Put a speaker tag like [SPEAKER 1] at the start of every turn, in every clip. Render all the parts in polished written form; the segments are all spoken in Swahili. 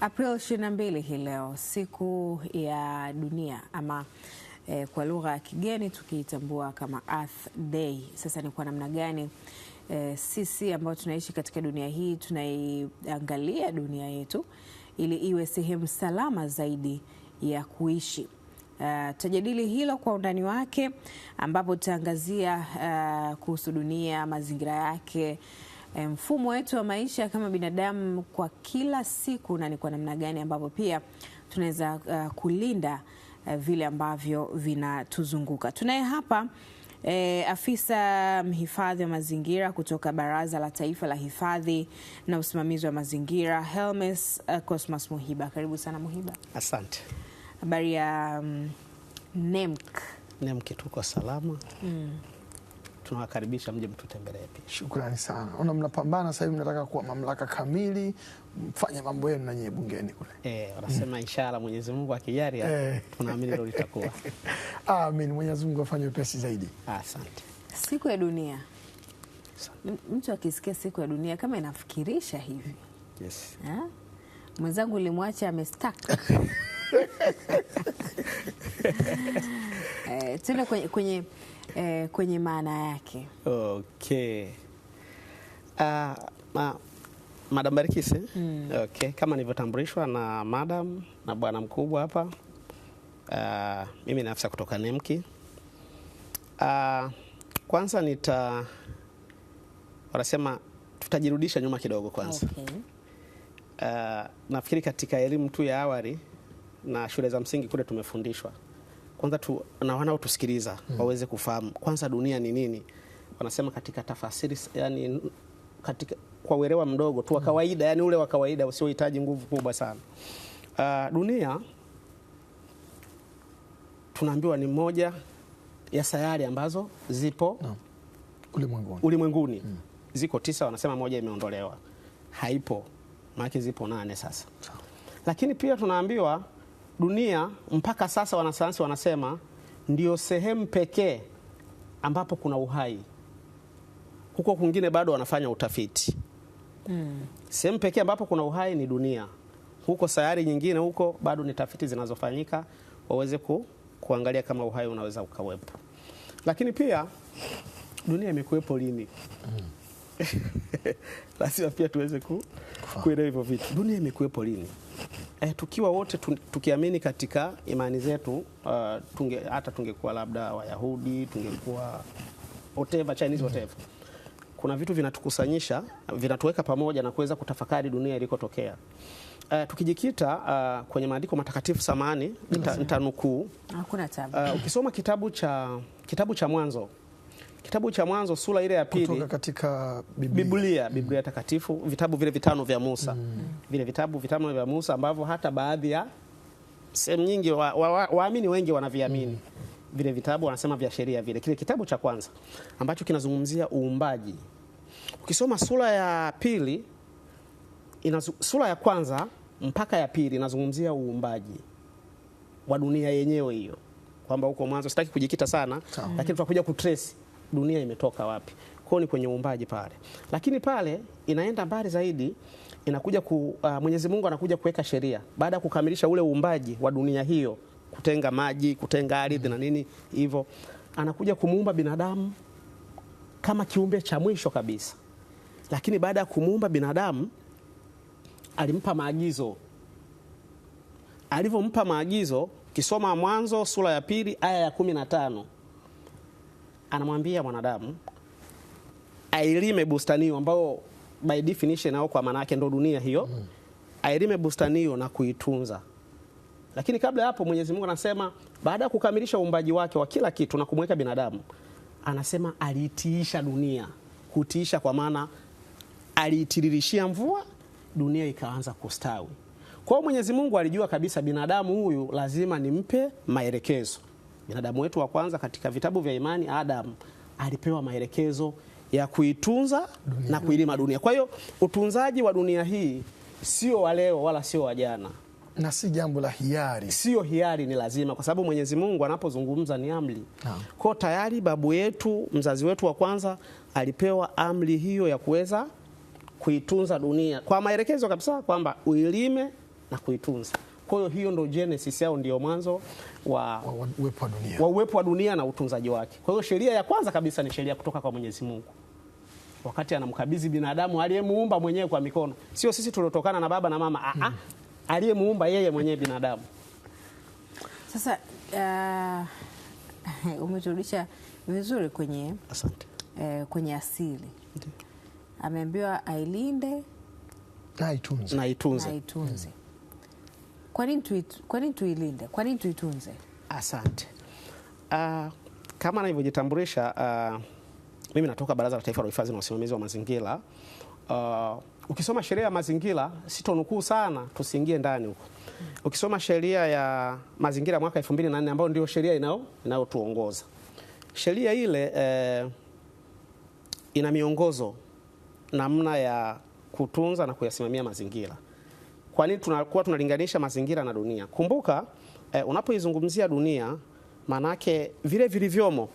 [SPEAKER 1] April 22 hii leo, siku ya dunia ama kwa lugha ya kigeni tukiitambua kama Earth Day. Sasa ni kwa namna gani sisi ambao tunaishi katika dunia hii tunaiangalia dunia yetu ili iwe sehemu salama zaidi ya kuishi. Tutajadili hilo kwa undani wake, ambapo tutaangazia kuhusu dunia, mazingira yake, mfumo wetu wa maisha kama binadamu kwa kila siku, na ni kwa namna gani ambapo pia tunaweza kulinda vile ambavyo vinatuzunguka. Tunaye hapa afisa mhifadhi wa mazingira kutoka Baraza la Taifa la Hifadhi na Usimamizi wa Mazingira, Helmes Cosmas Muhiba. Karibu sana Muhiba.
[SPEAKER 2] Asante.
[SPEAKER 1] Habari ya NEMC?
[SPEAKER 2] NEMC tuko salama. Tunawakaribisha mje mtutembelee pia.
[SPEAKER 3] Shukrani sana. Ona mnapambana sasa hivi, mnataka kuwa mamlaka kamili, mfanye mambo yenu na nyie bungeni kule.
[SPEAKER 2] Wanasema inshallah Mwenyezi Mungu akijalia, tunaamini hilo litakuwa.
[SPEAKER 3] Amin, Mwenyezi Mungu afanye upesi zaidi.
[SPEAKER 2] Asante.
[SPEAKER 1] Siku ya dunia. Mtu akisikia siku ya dunia kama inafikirisha hivi.
[SPEAKER 2] Yes.
[SPEAKER 1] Mwenzangu ulimwacha amestuck. Tuna kwenye maana yake.
[SPEAKER 2] Okay. Madam Barikisi. Okay. Kama nilivyotambulishwa na madam na bwana mkubwa hapa, mimi ni afisa kutoka NEMC. Kwanza wanasema tutajirudisha nyuma kidogo kwanza.
[SPEAKER 1] Okay.
[SPEAKER 2] Nafikiri katika elimu tu ya awali na shule za msingi kule tumefundishwa kwanza na wanaotusikiliza waweze kufahamu kwanza dunia ni nini. Wanasema katika tafasiri, yani katika kwa uelewa mdogo tu wa kawaida, yani ule wa kawaida usiohitaji nguvu kubwa sana. Dunia tunaambiwa ni moja ya sayari ambazo zipo ulimwenguni. Ziko 9, wanasema moja imeondolewa. Haipo. Maana zipo 8 sasa. Lakini pia tunaambiwa dunia mpaka sasa wanasayansi wanasema ndio sehemu pekee ambapo kuna uhai. Huko kwingine bado wanafanya utafiti. Sehemu pekee ambapo kuna uhai ni dunia. Huko sayari nyingine huko bado ni tafiti zinazofanyika waweze kuangalia kama uhai unaweza ukawepo. Lakini pia dunia imekuwepo lini? Lazima pia tuweze kuelewa hivyo vitu. Dunia imekuwepo lini? Tukiwa wote tukiamini katika imani zetu, tungekuwa labda Wayahudi, tungekuwa whatever, Chinese whatever. Kuna vitu vinatukusanyisha, vinatuweka pamoja na kuweza kutafakari dunia ilikotokea. Tukijikita kwenye maandiko matakatifu, samani nitanukuu.
[SPEAKER 1] Hakuna tabu.
[SPEAKER 2] Ukisoma kitabu cha Mwanzo. Kitabu cha Mwanzo sura ile ya 2
[SPEAKER 3] kutoka katika Biblia
[SPEAKER 2] takatifu, vitabu vile 5 vya Musa. Vile vitabu 5 vya Musa ambavyo hata baadhi ya sehemu nyingi waamini wengi wanaviamini. Vile vitabu wanasema vya sheria vile. Kile kitabu cha kwanza ambacho kinazungumzia uumbaji. Ukisoma sura ya 2, sura ya kwanza mpaka ya 2 inazungumzia uumbaji wa dunia yenyewe hiyo. Kwamba huko mwanzo, sitaki kujikita sana, lakini tutakuja kutrace dunia imetoka wapi. Kwa ni kwenye uumbaji pale. Lakini pale inaenda mbali zaidi, inakuja Mwenyezi Mungu anakuja kuweka sheria baada ya kukamilisha ule uumbaji wa dunia hiyo, kutenga maji, kutenga ardhi na nini hivyo, anakuja kumuumba binadamu kama kiumbe cha mwisho kabisa. Lakini baada ya kumuumba binadamu alimpa maagizo. Alivyompa maagizo, kisoma Mwanzo sura ya 2 aya ya 15, anamwambia mwanadamu ailime bustani hiyo ambao by definition au kwa maana yake ndo dunia hiyo. Ailime bustani hiyo na kuitunza. Lakini kabla hapo Mwenyezi Mungu anasema baada ya kukamilisha uumbaji wake wa kila kitu na kumweka binadamu, anasema aliitiisha dunia. Kutiisha kwa maana aliitiririshia mvua, dunia ikaanza kustawi. Kwa hiyo Mwenyezi Mungu alijua kabisa binadamu huyu lazima nimpe maelekezo. Binadamu wetu wa kwanza katika vitabu vya imani, Adam, alipewa maelekezo ya kuitunza na kuilima dunia. Kwa hiyo utunzaji wa dunia hii sio wa leo wala sio wa jana.
[SPEAKER 3] Na si jambo la hiari.
[SPEAKER 2] Sio hiari, ni lazima, kwa sababu Mwenyezi Mungu anapozungumza ni amri. Kwa tayari babu yetu, mzazi wetu wa kwanza alipewa amri hiyo ya kuweza kuitunza dunia kwa maelekezo kabisa kwamba uilime na kuitunza. Kwa hiyo hiyo ndio genesis yao, ndio mwanzo wa uwepo wa dunia na utunzaji wake. Kwa hiyo sheria ya kwanza kabisa ni sheria kutoka kwa Mwenyezi Mungu, wakati anamkabidhi binadamu aliyemuumba mwenyewe kwa mikono, sio sisi tuliotokana na baba na mama, aliyemuumba yeye mwenyewe binadamu.
[SPEAKER 1] Sasa umeturudisha vizuri kwenye
[SPEAKER 2] asante,
[SPEAKER 1] kwenye asili. Ameambiwa ailinde
[SPEAKER 2] na itunze.
[SPEAKER 1] Kwa nini tuilinde? Kwa nini tuitunze?
[SPEAKER 2] Asante. Kama nilivyojitambulisha, mimi natoka Baraza la Taifa la Uhifadhi na Usimamizi wa Mazingira. Ukisoma sheria ya mazingira, sitonukuu sana, tusiingie ndani huko. Ukisoma sheria ya mazingira mwaka 2004 ambayo ndio sheria inayotuongoza. Sheria ile ina miongozo namna ya kutunza na kuyasimamia mazingira. Kwa nini tunalinganisha mazingira na dunia? Kumbuka, unapoizungumzia dunia, manake vile vilivyomo,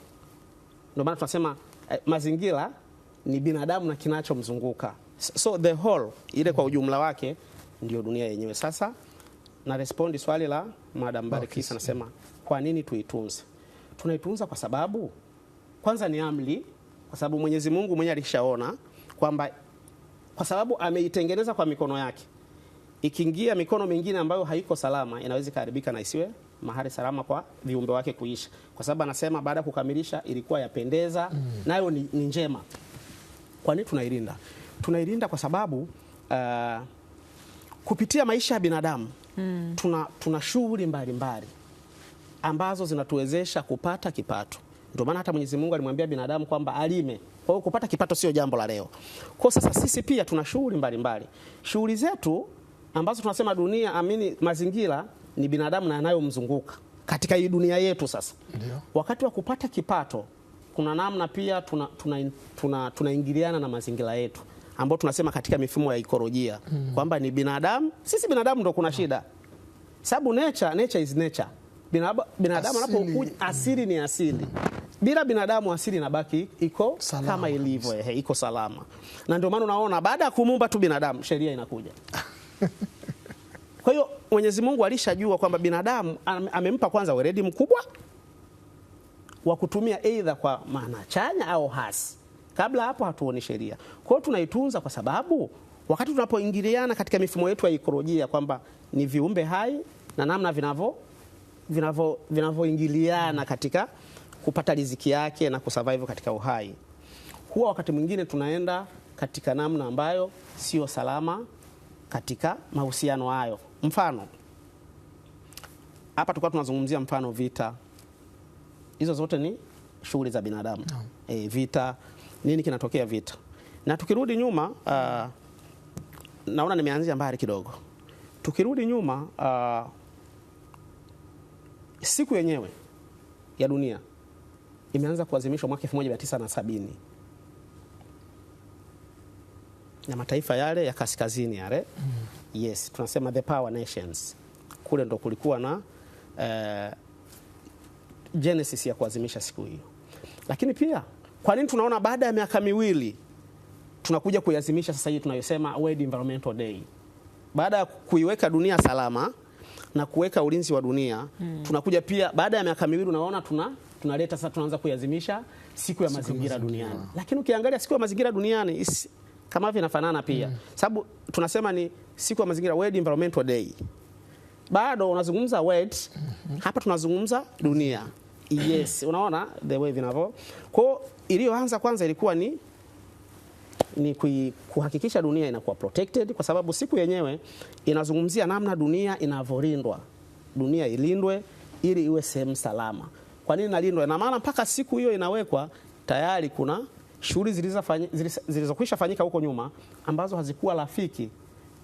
[SPEAKER 2] ndio maana tunasema mazingira ni binadamu na kinachomzunguka. So the whole ile kwa ujumla wake ndio dunia yenyewe. Sasa na respondi swali la Madam Barikisa, anasema kwa nini tuitunze? Tunaitunza kwa sababu kwanza ni amri, kwa sababu Mwenyezi Mungu mwenyewe alishaona kwamba kwa sababu ameitengeneza kwa mikono yake, ikiingia mikono mingine ambayo haiko salama inaweza kuharibika na isiwe mahali salama kwa viumbe wake kuishi. Kwa sababu anasema baada ya kukamilisha ilikuwa yapendeza, nayo ni njema. Kwa nini tunailinda? Tunailinda kwa sababu kupitia maisha ya binadamu tuna shughuli mbalimbali ambazo zinatuwezesha kupata kipato. Ndio maana hata Mwenyezi Mungu alimwambia binadamu kwamba alime. Kwa hiyo kupata kipato sio jambo la leo. Kwa sasa sisi pia tuna shughuli mbalimbali. Shughuli zetu ambazo tunasema dunia, mazingira ni binadamu na yanayomzunguka katika hii dunia yetu. Sasa wakati wa kupata kipato, kuna namna pia tunaingiliana na mazingira yetu, ambao tunasema katika mifumo ya ekolojia kwamba ni binadamu. Sisi binadamu ndio kuna shida, sababu nature is nature. Binadamu anapokuja, asili ni asili. Bila binadamu asili inabaki iko salama, kama ilivyo, iko salama. Na ndio maana unaona baada ya kumuumba tu binadamu sheria inakuja. Kwa hiyo Mwenyezi Mungu alishajua kwamba binadamu amempa kwanza weledi mkubwa wa kutumia aidha kwa maana chanya au hasi. Kabla hapo hatuoni sheria. Kwa hiyo tunaitunza kwa sababu wakati tunapoingiliana katika mifumo yetu ya ekolojia kwamba ni viumbe hai na namna vinavyoingiliana katika kupata riziki yake na kusurvive katika uhai, huwa wakati mwingine tunaenda katika namna ambayo sio salama katika mahusiano hayo. Mfano, hapa tulikuwa tunazungumzia mfano vita. Hizo zote ni shughuli za binadamu. Vita, nini kinatokea vita? Na tukirudi nyuma, naona nimeanzia mbali kidogo. Tukirudi nyuma, siku yenyewe ya dunia imeanza kuadhimishwa mwaka 1970 na mataifa yale ya kaskazini yale. Yes, tunasema the power nations. Kule ndo kulikuwa na genesis ya kuadhimisha siku hiyo. Lakini pia kwa nini tunaona baada ya miaka miwili tunakuja kuiadhimisha sasa hii tunayosema World Environmental Day? Baada ya kuiweka dunia salama na kuweka ulinzi wa dunia, tunakuja pia baada ya miaka miwili unaona tunaleta sasa, tunaanza kuiadhimisha siku ya mazingira duniani. Lakini ukiangalia siku ya mazingira duniani kama hivi inafanana pia. Sababu tunasema ni siku ya mazingira, World Environmental Day. Bado unazungumza world, hapa tunazungumza dunia. Yes, unaona the way vinavyo. Kwa hiyo iliyoanza kwanza ilikuwa ni kuhakikisha dunia inakuwa protected, kwa sababu siku yenyewe inazungumzia namna dunia inavyolindwa. Dunia ilindwe ili iwe sehemu salama. Kwa nini inalindwa? Na maana mpaka siku hiyo inawekwa tayari kuna shughuli zilizokwisha fanyika huko nyuma ambazo hazikuwa rafiki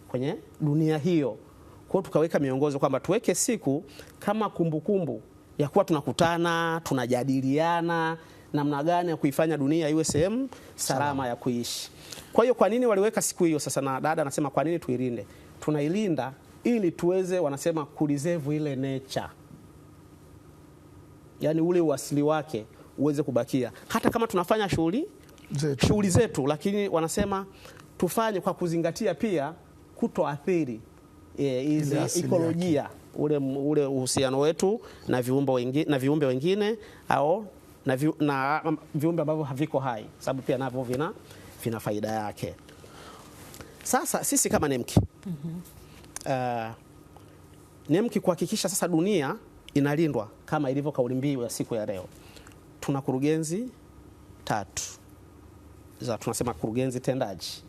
[SPEAKER 2] kwenye dunia hiyo. Kwa hiyo tukaweka miongozo kwamba tuweke siku kama kumbukumbu ya kuwa tunakutana, tunajadiliana namna gani ya kuifanya dunia iwe sehemu salama ya kuishi. Kwa hiyo kwa nini waliweka siku hiyo sasa? Na dada anasema kwa nini tuilinde? Tunailinda ili tuweze, wanasema, kureserve ile nature. Yaani ule uasili wake uweze kubakia. Hata kama tunafanya shughuli zetu, lakini wanasema tufanye kwa kuzingatia pia kutoathiri hizi ekolojia, ule uhusiano wetu na viumbe wengine au na viumbe ambavyo haviko hai, sababu pia navyo vina faida yake. Sasa sisi kama NEMKI NEMKI kuhakikisha sasa dunia inalindwa kama ilivyo kauli mbiu ya siku ya leo, tuna kurugenzi 3 tunasema kurugenzi tendaji.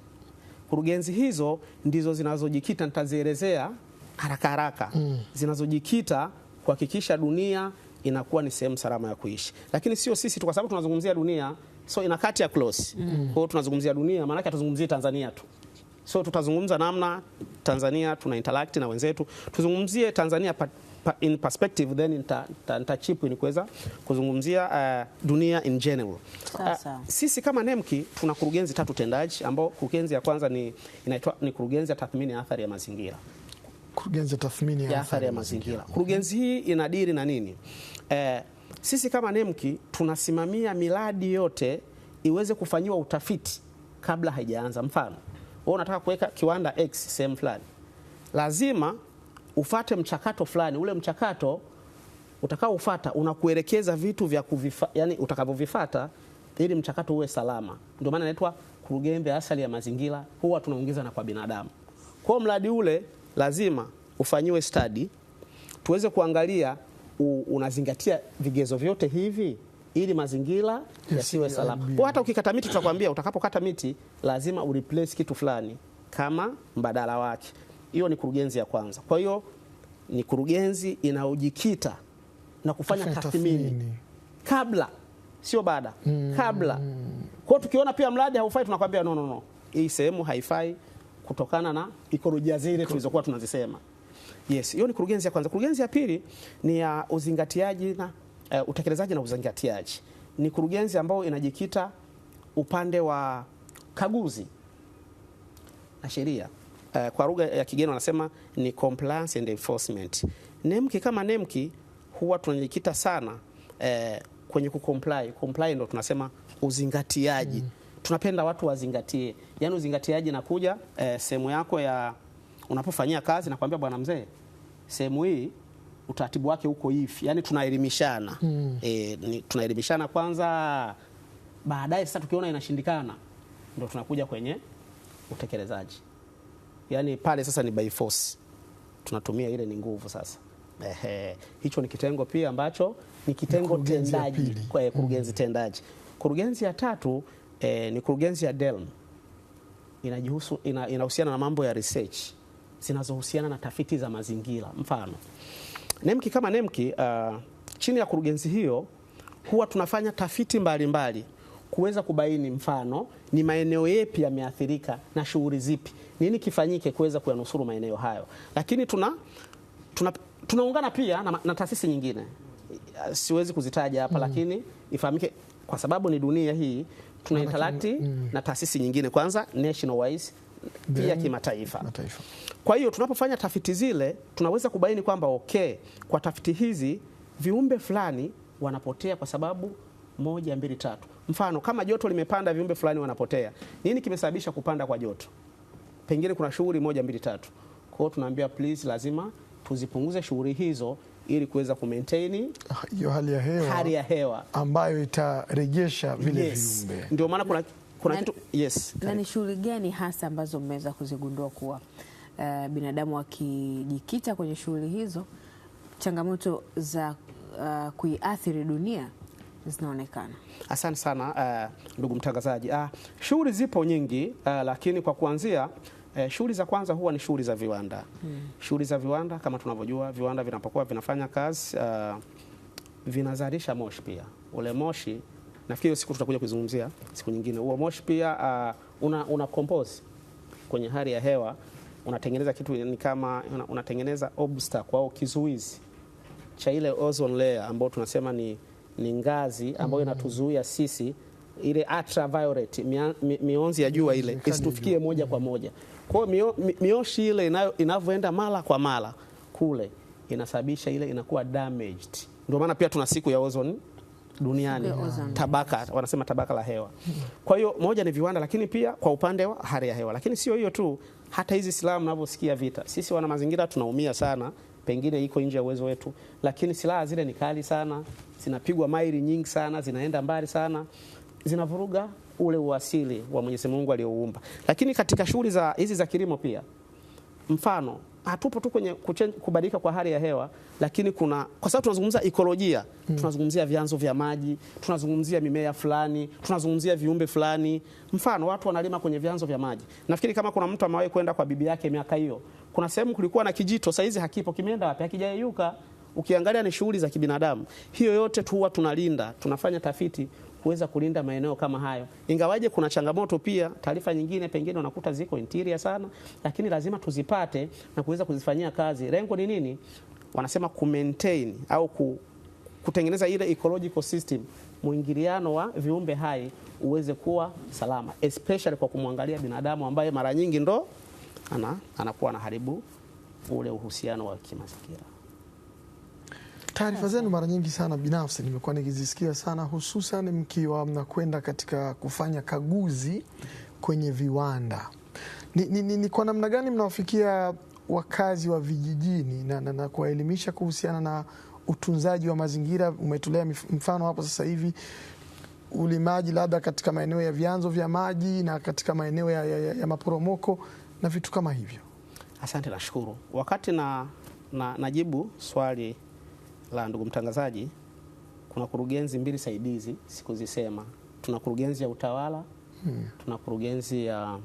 [SPEAKER 2] Kurugenzi hizo ndizo zinazojikita, nitazielezea haraka zinazojikita kuhakikisha dunia inakuwa ni sehemu salama ya kuishi. Lakini sio sisi tu, kwa sababu tunazungumzia dunia, so ina kati ya close. Kwa hiyo tunazungumzia dunia, maana yake hatuzungumzii Tanzania tu. So tutazungumza namna Tanzania tuna interact na wenzetu. Tuzungumzie Tanzania in perspective, then nitachip ni kuweza kuzungumzia dunia in general. Sisi kama NEMKI tuna kurugenzi 3 tendaji, ambao kurugenzi ya kwanza ni kurugenzi ya tathmini ya athari ya mazingira.
[SPEAKER 3] Kurugenzi ya tathmini ya athari ya mazingira.
[SPEAKER 2] Kurugenzi hii inadiri na nini? Sisi kama NEMKI tunasimamia miradi yote iweze kufanyiwa utafiti kabla haijaanza. Mfano, wewe unataka kuweka kiwanda X sehemu fulani, lazima ufate mchakato fulani. Ule mchakato utakao ufata unakuelekeza vitu vya yani utakavyovifuata ili mchakato uwe salama. Ndio maana inaitwa kurugenzi ya athari ya mazingira, huwa tunaongeza na kwa binadamu. Kwa mradi ule lazima ufanyiwe study, tuweze kuangalia unazingatia vigezo vyote hivi ili mazingira yasiwe salama. Kwa hata ukikata miti, tutakwambia utakapokata miti lazima ureplace kitu fulani kama mbadala wake. Hiyo ni kurugenzi ya kwanza. Kwa hiyo ni kurugenzi inaojikita na kufanya tathmini kabla, sio baada, kabla. Kwa tukiona pia mradi haufai, tunakwambia no, hii sehemu haifai kutokana na ekolojia zile tulizokuwa tunazisema. Yes, hiyo ni kurugenzi ya kwanza. Kurugenzi ya pili ni ya uzingatiaji na utekelezaji na uzingatiaji. Ni kurugenzi ambayo inajikita upande wa kaguzi na sheria. Kwa lugha ya kigeni wanasema ni compliance and enforcement. NEMKI kama NEMKI huwa tunajikita sana kwenye kucomply. Comply ndo tunasema uzingatiaji. Tunapenda watu wazingatie. Yaani uzingatiaji nakuja sehemu yako ya unapofanyia kazi na kuambia bwana mzee, sehemu hii utaratibu wake uko hivi. Yaani tunaelimishana. Tunaelimishana kwanza, baadaye sasa tukiona inashindikana ndo tunakuja kwenye utekelezaji. Yaani pale sasa ni by force. Tunatumia ile ni nguvu sasa. Hicho ni kitengo pia ambacho ni kitengo tendaji, kwa kurugenzi tendaji. Kurugenzi ya 3 ni kurugenzi ya DELM. Inahusiana na mambo ya research zinazohusiana na tafiti za mazingira. Mfano, NEMKI kama NEMKI chini ya kurugenzi hiyo huwa tunafanya tafiti mbalimbali kuweza kubaini, mfano, ni maeneo yapi yameathirika na shughuli zipi, nini kifanyike kuweza kuyanusuru maeneo hayo. Lakini tunaungana pia na taasisi nyingine, siwezi kuzitaja hapa, lakini ifahamike kwa sababu ni dunia hii, tuna interact na taasisi nyingine, kwanza national wise, pia kimataifa. Kwa hiyo tunapofanya tafiti zile tunaweza kubaini kwamba kwa tafiti hizi viumbe fulani wanapotea kwa sababu 1, 2, 3. Mfano, kama joto limepanda, viumbe fulani wanapotea. Nini kimesababisha kupanda kwa joto? Pengine kuna shughuli 1, 2, 3. Kwa hiyo tunaambia please, lazima tuzipunguze shughuli hizo ili kuweza kumaintain
[SPEAKER 3] hiyo hali ya hewa ambayo itarejesha vile viumbe.
[SPEAKER 2] Ndio maana kuna kitu
[SPEAKER 1] Na ni shughuli gani hasa ambazo mmeweza kuzigundua kuwa binadamu wakijikita kwenye shughuli hizo, changamoto za kuiathiri dunia zinaonekana?
[SPEAKER 2] Asante sana ndugu mtangazaji. Shughuli zipo nyingi, lakini kwa kuanzia shughuli za kwanza huwa ni shughuli za viwanda. Shughuli za viwanda, kama tunavyojua, viwanda vinapokuwa vinafanya kazi vinazalisha moshi pia. Ule moshi nafikiri siku tutakuja kuzungumzia siku nyingine. Huo moshi pia una compose kwenye hali ya hewa, unatengeneza kitu ni kama unatengeneza obstacle au kizuizi cha ile ozone layer ambayo tunasema ni ngazi ambayo inatuzuia sisi ile ultraviolet mionzi ya jua ile isitufikie moja kwa moja. Kwa hiyo mioshi ile inavyoenda mara kwa mara kule inasababisha ile inakuwa damaged. Ndio maana pia tuna siku ya ozone duniani, tabaka wanasema tabaka la hewa. Kwa hiyo moja ni viwanda, lakini pia kwa upande wa hali ya hewa. Lakini sio hiyo tu, hata hizi silaha mnavyosikia vita, sisi wana mazingira tunaumia sana, pengine iko nje ya uwezo wetu, lakini silaha zile ni kali sana, zinapigwa maili nyingi sana, zinaenda mbali sana, zinavuruga ule uasili wa Mwenyezi Mungu aliyouumba. Lakini katika shughuli za hizi za kilimo pia, mfano hatupo tu kwenye kubadilika kwa hali ya hewa, lakini kwa sababu tunazungumza ekolojia, tunazungumzia vyanzo vya maji, tunazungumzia mimea fulani, tunazungumzia viumbe fulani. Mfano watu wanalima kwenye vyanzo vya maji. Nafikiri kama kuna mtu amewahi kwenda kwa bibi yake miaka hiyo, kuna sehemu kulikuwa na kijito, saizi hakipo, kimeenda wapi? Hakijayeyuka. Ukiangalia ni shughuli za kibinadamu. Hiyo yote tu huwa tunalinda, tunafanya tafiti kuweza kulinda maeneo kama hayo. Ingawaje kuna changamoto pia, taarifa nyingine pengine unakuta ziko interior sana, lakini lazima tuzipate na kuweza kuzifanyia kazi. Lengo ni nini? Wanasema maintain au kutengeneza ile ecological system, muingiliano wa viumbe hai uweze kuwa salama, especially kwa kumwangalia binadamu ambaye mara nyingi ndo anakuwa anaharibu ule uhusiano wa kimazingira.
[SPEAKER 3] Taarifa zenu mara nyingi sana binafsi nimekuwa nikizisikia sana, hususan mkiwa mnakwenda katika kufanya kaguzi kwenye viwanda. Ni kwa namna gani mnawafikia wakazi wa vijijini na kuwaelimisha kuhusiana na utunzaji wa mazingira? Umetolea mfano hapo sasa hivi ulimaji labda katika maeneo ya vyanzo vya maji na katika maeneo ya maporomoko na vitu kama hivyo.
[SPEAKER 2] Asante, nashukuru. Wakati najibu swali la ndugu mtangazaji, kuna kurugenzi mbili saidizi sikuzisema. Tuna kurugenzi ya utawala, tuna kurugenzi ya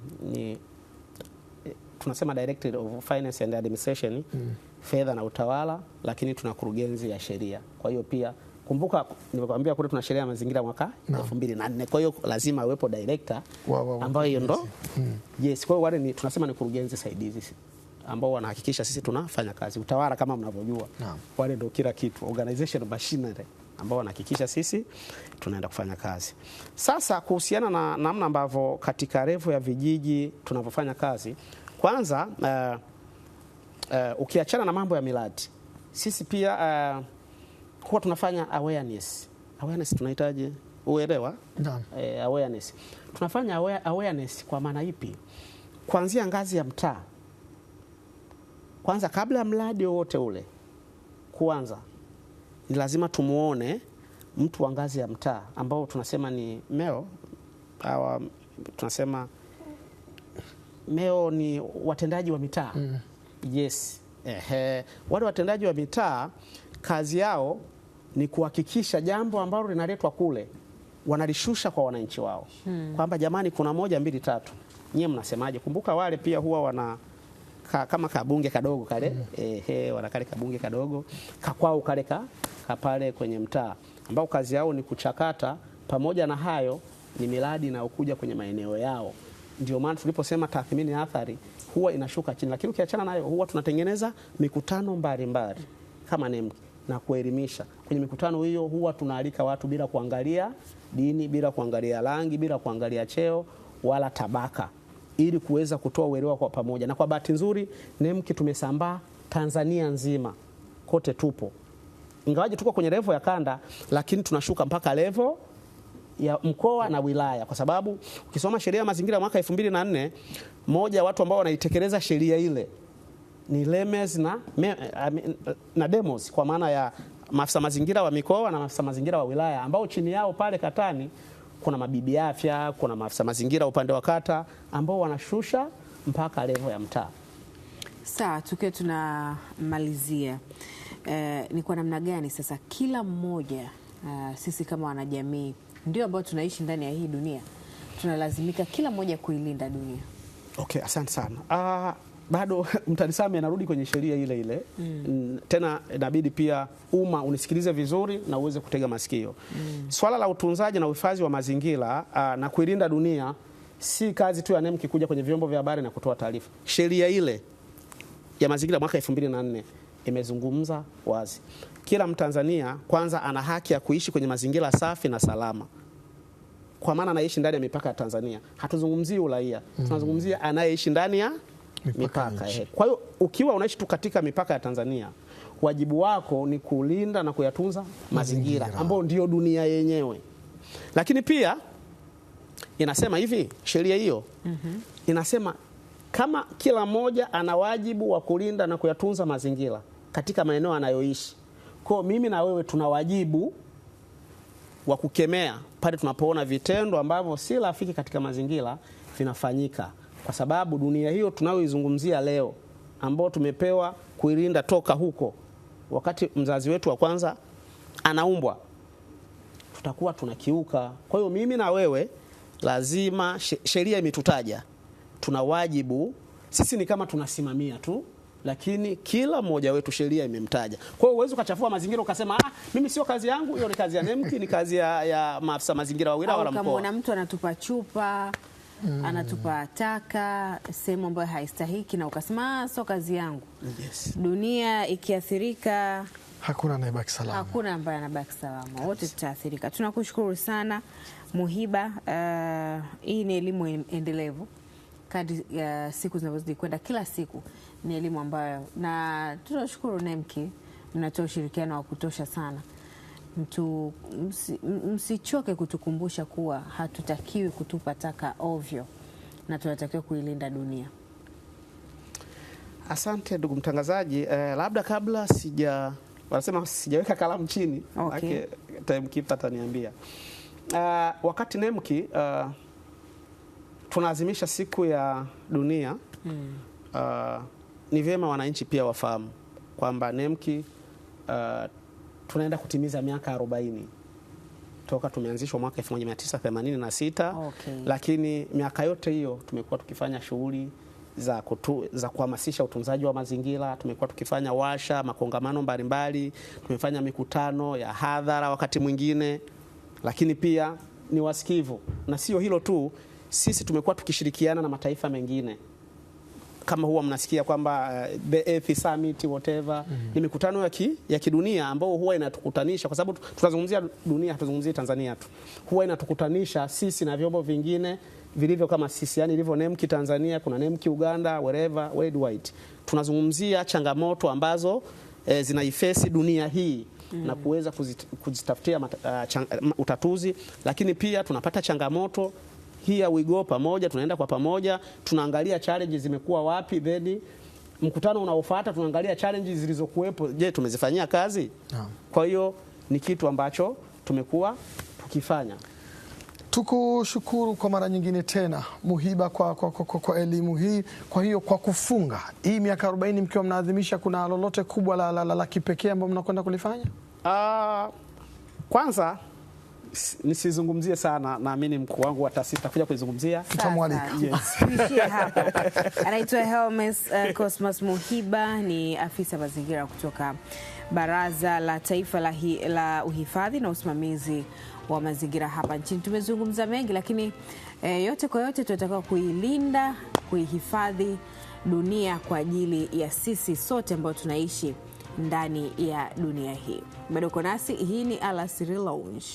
[SPEAKER 2] tunasema Directorate of Finance and Administration, fedha na utawala, lakini tuna kurugenzi ya sheria. Kwa hiyo pia kumbuka nimekuambia kule tuna sheria ya mazingira mwaka 2004. Kwa hiyo lazima awepo director ambayo hiyo ndo yes. Kwa hiyo wale tunasema ni kurugenzi saidizi ambao wanahakikisha sisi tunafanya kazi. Utawala kama mnavyojua, wale ndio kila kitu, organization machinery ambao wanahakikisha sisi tunaenda kufanya kazi. Sasa kuhusiana na namna ambavyo katika level ya vijiji tunavyofanya kazi, kwanza ukiachana na mambo ya miradi, sisi pia huwa tunafanya awareness. Awareness tunahitaji uelewa. Awareness. Tunafanya awareness kwa maana ipi? Kuanzia ngazi ya mtaa. Kwanza kabla ya mradi wote ule kuanza, ni lazima tumuone mtu wa ngazi ya mtaa ambao tunasema ni meo, au tunasema meo ni watendaji wa mitaa. Yes. Wale watendaji wa mitaa kazi yao ni kuhakikisha jambo ambalo linaletwa kule wanalishusha kwa wananchi wao. Kwamba jamani kuna 1 2 3. Nyie mnasemaje? Kumbuka wale pia huwa wana kama kabunge kadogo kale, wanakale kabunge kadogo kakwao kale pale kwenye mtaa, ambao kazi yao ni kuchakata. Pamoja na hayo ni miradi inayokuja kwenye maeneo yao. Ndio maana tuliposema tathmini ya athari huwa inashuka chini. Lakini ukiachana nayo, huwa tunatengeneza mikutano mbalimbali kama NEMC na kuelimisha. Kwenye mikutano hiyo huwa tunaalika watu bila kuangalia dini, bila kuangalia rangi, bila kuangalia cheo wala tabaka, ili kuweza kutoa uelewa kwa pamoja. Na kwa bahati nzuri NEMC tumesambaa Tanzania nzima, kote tupo. Ingawaje tuko kwenye level ya kanda, lakini tunashuka mpaka level ya mkoa na wilaya, kwa sababu ukisoma sheria ya mazingira mwaka 2004, moja watu ambao wanaitekeleza sheria ile ni LEMES na DEMOS, kwa maana ya maafisa mazingira wa mikoa na maafisa mazingira wa wilaya, ambao chini yao pale katani kuna mabibi afya, kuna maafisa mazingira upande wa kata ambao wanashusha mpaka level ya mtaa.
[SPEAKER 1] Sawa, tukiwa tunamalizia, ni kwa namna gani sasa kila mmoja sisi kama wanajamii ndio ambao tunaishi ndani ya hii dunia tunalazimika kila mmoja kuilinda dunia?
[SPEAKER 2] Okay, asante sana. Bado mtanisame anarudi kwenye sheria ile ile. Tena inabidi pia umma unisikilize vizuri na uweze kutega masikio. Swala la utunzaji na uhifadhi wa mazingira na kuilinda dunia si kazi tu ya NEMC kuja kwenye vyombo vya habari na kutoa taarifa. Sheria ile ya mazingira mwaka 2004 imezungumza wazi. Kila Mtanzania kwanza ana haki ya kuishi kwenye mazingira safi na salama. Kwa maana anaishi ndani ya mipaka ya Tanzania. Hatuzungumzii uraia. Tunazungumzia anayeishi ndani ya mipaka. Kwa hiyo ukiwa unaishi tu katika mipaka ya Tanzania, wajibu wako ni kulinda na kuyatunza mazingira ambayo ndio dunia yenyewe. Lakini pia inasema hivi, sheria hiyo inasema kama kila mmoja ana wajibu wa kulinda na kuyatunza mazingira katika maeneo anayoishi, kwa mimi na wewe tuna wajibu wa kukemea pale tunapoona vitendo ambavyo si rafiki katika mazingira vinafanyika, kwa sababu dunia hiyo tunayoizungumzia leo ambao tumepewa kuilinda toka huko wakati mzazi wetu wa kwanza anaumbwa, tutakuwa tunakiuka. Kwa hiyo mimi na wewe lazima, sheria imetutaja, tuna wajibu. Sisi ni kama tunasimamia tu, lakini kila mmoja wetu sheria imemtaja. Kwa hiyo uwezo ukachafua mazingira ukasema mimi sio kazi yangu, hiyo ni kazi ya NEMKI, ni kazi ya maafisa mazingira wa wilaya wala mkoa.
[SPEAKER 1] Kama mtu anatupa chupa, anatupa taka sehemu ambayo haistahiki na ukasema sio kazi yangu. Yes. Dunia ikiathirika,
[SPEAKER 3] hakuna anayebaki salama.
[SPEAKER 1] Hakuna ambaye anabaki salama. Wote tutaathirika. Tunakushukuru sana Muhiba. Hii ni elimu endelevu. Kadri siku zinavyozidi kwenda, kila siku ni elimu ambayo, na tunashukuru NEMKI, mnatoa ushirikiano wa kutosha sana. Msichoke kutukumbusha kuwa hatutakiwi kutupa taka ovyo na tunatakiwa kuilinda dunia.
[SPEAKER 2] Asante ndugu mtangazaji. Labda kabla wanasema sijaweka kalamu chini,
[SPEAKER 1] okay.
[SPEAKER 2] Time keeper ataniambia. Wakati NEMKI tunaadhimisha siku ya dunia, ni vyema wananchi pia wafahamu kwamba NEMKI tunaenda kutimiza miaka 40 toka tumeanzishwa mwaka 1986.
[SPEAKER 1] Okay.
[SPEAKER 2] Lakini miaka yote hiyo tumekuwa tukifanya shughuli za kuhamasisha utunzaji wa mazingira, tumekuwa tukifanya washa, makongamano mbalimbali, tumefanya mikutano ya hadhara wakati mwingine, lakini pia ni wasikivu. Na sio hilo tu, sisi tumekuwa tukishirikiana na mataifa mengine, kama huwa mnasikia kwamba the Earth Summit whatever, ni mikutano ya kidunia ambao huwa inatukutanisha, kwa sababu tunazungumzia dunia, hatuzungumzii Tanzania tu. Huwa inatukutanisha sisi na vyombo vingine vilivyo kama sisi, yani ilivyo NEMKI Tanzania, kuna NEMKI Uganda, wherever, worldwide. Tunazungumzia changamoto ambazo zinaifesi dunia hii na kuweza kuzitafutia utatuzi, lakini pia tunapata changamoto. Here we go, pamoja tunaenda kwa pamoja, tunaangalia challenges zimekuwa wapi, then mkutano unaofuata tunaangalia challenges zilizokuwepo, je, tumezifanyia kazi? Kwa hiyo ni kitu ambacho tumekuwa tukifanya.
[SPEAKER 3] Tukushukuru kwa mara nyingine tena Muhiba kwa elimu hii. Kwa hiyo kwa kufunga hii miaka 40 mkiwa mnaadhimisha, kuna lolote kubwa la kipekee ambalo mnakwenda kulifanya?
[SPEAKER 2] Kwanza nisizungumzie sana, naamini mkuu wangu wa taasisi atakuja kuizungumzia.
[SPEAKER 3] Tutamwalika.
[SPEAKER 1] Tuishie hapa. Anaitwa Hermes Cosmas Muhiba, ni afisa mazingira kutoka Baraza la Taifa la Uhifadhi na Usimamizi wa Mazingira hapa nchini. Tumezungumza mengi, lakini yote kwa yote tunataka kuilinda, kuihifadhi dunia kwa ajili ya sisi sote ambao tunaishi ndani ya dunia hii. Bado uko nasi, hii ni Alasiri Lounge.